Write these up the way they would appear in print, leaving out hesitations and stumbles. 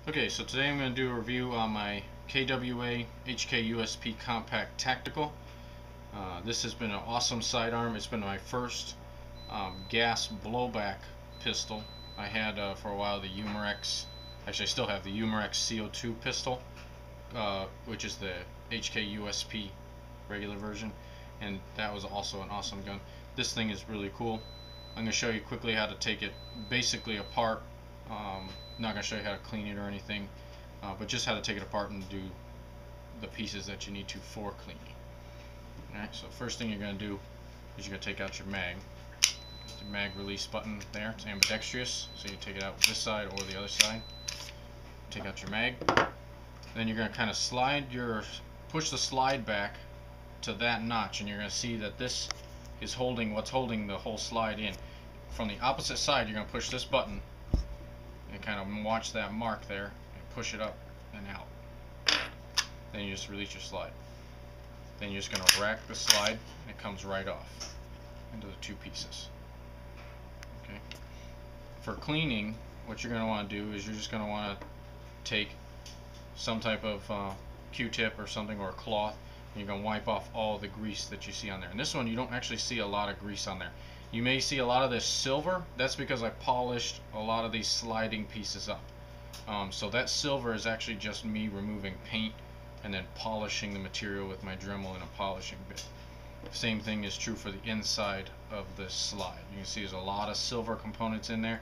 Okay, so today I'm going to do a review on my KWA HK Usp Compact Tactical. This has been an awesome sidearm. It's been my first gas blowback pistol. I had for a while the Umarex, actually I still have the Umarex CO2 pistol, which is the HK Usp regular version, and that was also an awesome gun. This thing is really cool. I'm going to show you quickly how to take it basically apart. Not going to show you how to clean it or anything, but just how to take it apart and do the pieces that you need to for cleaning. Alright, so first thing you're going to do is you're going to take out your mag. The mag release button there, it's ambidextrous, so you take it out this side or the other side. Take out your mag. Then you're going to kind of push the slide back to that notch, and you're going to see that this is holding what's holding the whole slide in. From the opposite side, you're going to push this button and kind of watch that mark there and push it up and out. Then you just release your slide. Then you're just going to rack the slide and it comes right off into the two pieces. Okay. For cleaning, what you're going to want to do is you're just going to want to take some type of Q-tip or something, or a cloth, and you're going to wipe off all the grease that you see on there. And this one, you don't actually see a lot of grease on there. You may see a lot of this silver. That's because I polished a lot of these sliding pieces up. So that silver is actually just me removing paint and then polishing the material with my Dremel and a polishing bit. Same thing is true for the inside of the slide. You can see there's a lot of silver components in there.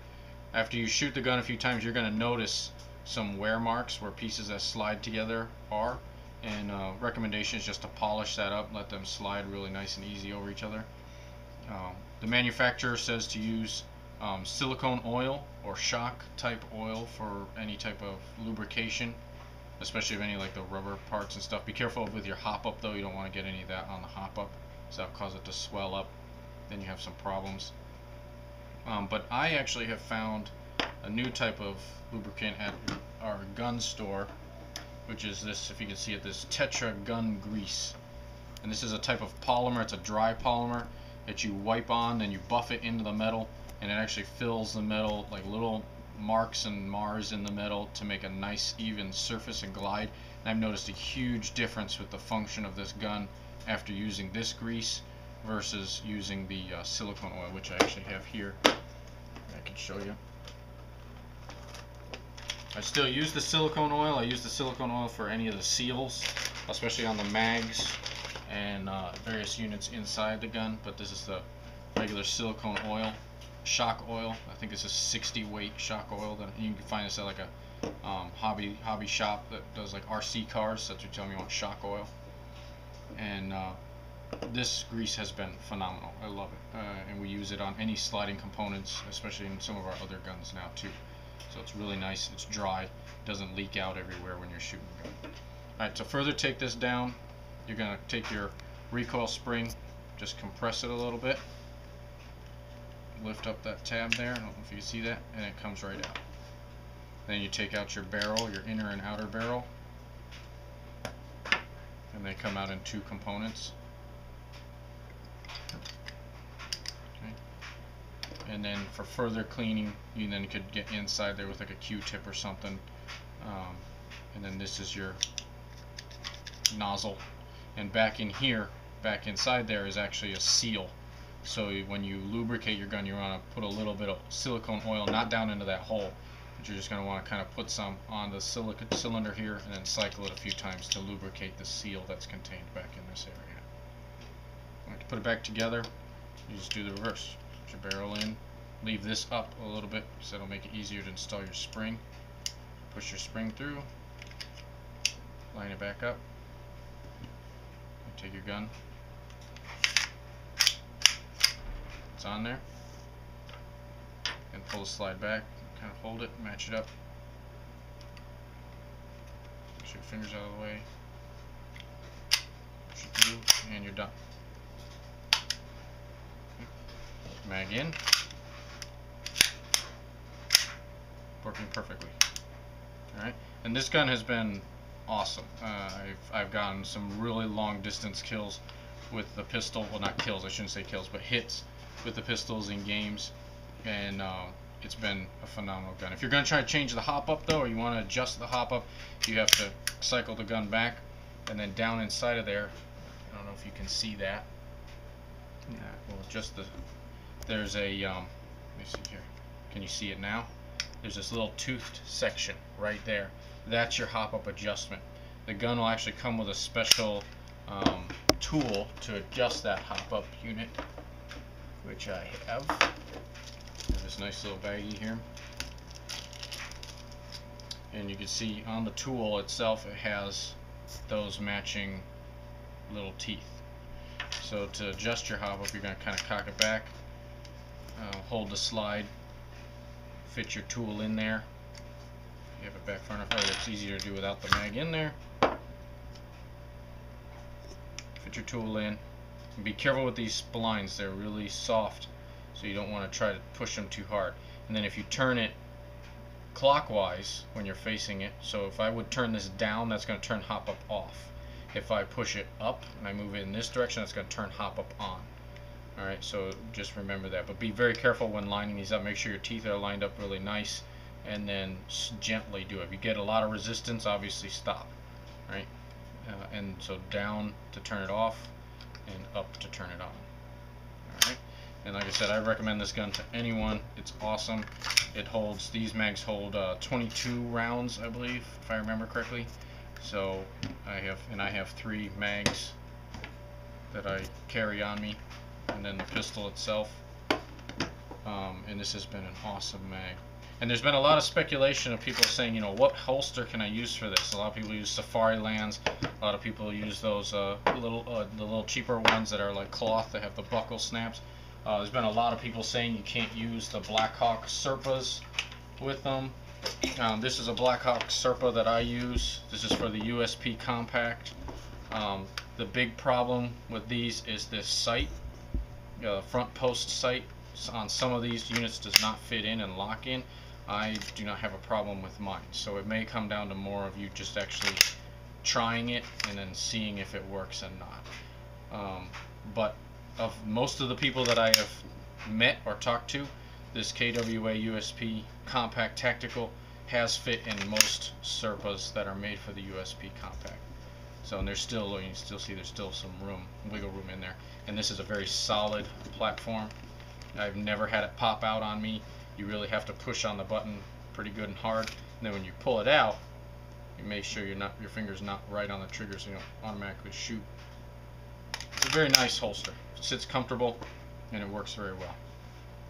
After you shoot the gun a few times, you're going to notice some wear marks where pieces that slide together are. And recommendation is just to polish that up, let them slide really nice and easy over each other. The manufacturer says to use silicone oil or shock type oil for any type of lubrication, especially of any like the rubber parts and stuff. Be careful with your hop up though, you don't want to get any of that on the hop up, so that'll cause it to swell up, then you have some problems. But I actually have found a new type of lubricant at our gun store, which is this, if you can see it, this Tetra gun grease. And this is a type of polymer. It's a dry polymer that you wipe on, then you buff it into the metal, and it actually fills the metal, like little marks and mars in the metal, to make a nice even surface and glide. And I've noticed a huge difference with the function of this gun after using this grease versus using the silicone oil, which I actually have here. I can show you. I still use the silicone oil. I use the silicone oil for any of the seals, especially on the mags and various units inside the gun, but this is the regular silicone oil, shock oil. I think it's a 60 weight shock oil. That you can find this at like a hobby shop that does like RC cars. That's what you tell me you want, shock oil. And this grease has been phenomenal. I love it, and we use it on any sliding components, especially in some of our other guns now too. So it's really nice. It's dry. It doesn't leak out everywhere when you're shooting the gun. Alright, to further take this down, you're going to take your recoil spring, just compress it a little bit, lift up that tab there, I don't know if you can see that, and it comes right out. Then you take out your barrel, your inner and outer barrel, and they come out in two components. Okay. And then for further cleaning, you then could get inside there with like a Q-tip or something. And then this is your nozzle. And back in here, back inside there, is actually a seal. So when you lubricate your gun, you want to put a little bit of silicone oil, not down into that hole, but you're just going to want to kind of put some on the cylinder here and then cycle it a few times to lubricate the seal that's contained back in this area. Right, to put it back together, you just do the reverse. Put your barrel in, leave this up a little bit so it'll make it easier to install your spring. Push your spring through, line it back up. Take your gun, it's on there, and pull the slide back, kind of hold it, match it up, push your fingers out of the way, push it through, and you're done. Mag in, working perfectly. Alright, and this gun has been awesome. I've gotten some really long distance kills with the pistol. Well, not kills, I shouldn't say kills, but hits with the pistols in games, and it's been a phenomenal gun. If you're going to try to change the hop up though, or you want to adjust the hop up, you have to cycle the gun back, and then down inside of there, I don't know if you can see that. Yeah, well, just the, there's a, let me see here. Can you see it now? There's this little toothed section right there. That's your hop up adjustment. The gun will actually come with a special tool to adjust that hop up unit, which I have. There's this nice little baggie here. And you can see on the tool itself it has those matching little teeth. So to adjust your hop up, you're going to kind of cock it back, hold the slide, fit your tool in there. You have it back far enough, it's easier to do without the mag in there. Fit your tool in. And be careful with these splines, they're really soft, so you don't want to try to push them too hard. And then if you turn it clockwise when you're facing it, so if I would turn this down, that's going to turn hop up off. If I push it up and I move it in this direction, that's going to turn hop up on. Alright, so just remember that. But be very careful when lining these up. Make sure your teeth are lined up really nice, and then gently do it. If you get a lot of resistance, obviously stop. Right? And so down to turn it off, and up to turn it on. Alright? And like I said, I recommend this gun to anyone. It's awesome. It holds, these mags hold 22 rounds, I believe, if I remember correctly. So I have 3 mags that I carry on me, and then the pistol itself. And this has been an awesome mag. And there's been a lot of speculation of people saying, you know, what holster can I use for this? A lot of people use Safari Lands. A lot of people use those the little cheaper ones that are like cloth that have the buckle snaps. There's been a lot of people saying you can't use the Blackhawk Serpas with them. This is a Blackhawk Serpa that I use. This is for the USP Compact. The big problem with these is this sight. Front post sight on some of these units does not fit in and lock in. I do not have a problem with mine. So it may come down to more of you just actually trying it and then seeing if it works and not. But of most of the people that I have met or talked to, this KWA USP Compact Tactical has fit in most Serpas that are made for the USP Compact. So, and there's still, you can still see there's still some room, wiggle room in there. And this is a very solid platform. I've never had it pop out on me. You really have to push on the button pretty good and hard. And then when you pull it out, you make sure your finger's not right on the trigger so you don't automatically shoot. It's a very nice holster. It sits comfortable and it works very well.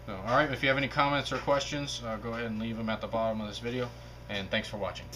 So, alright, if you have any comments or questions, go ahead and leave them at the bottom of this video. And thanks for watching.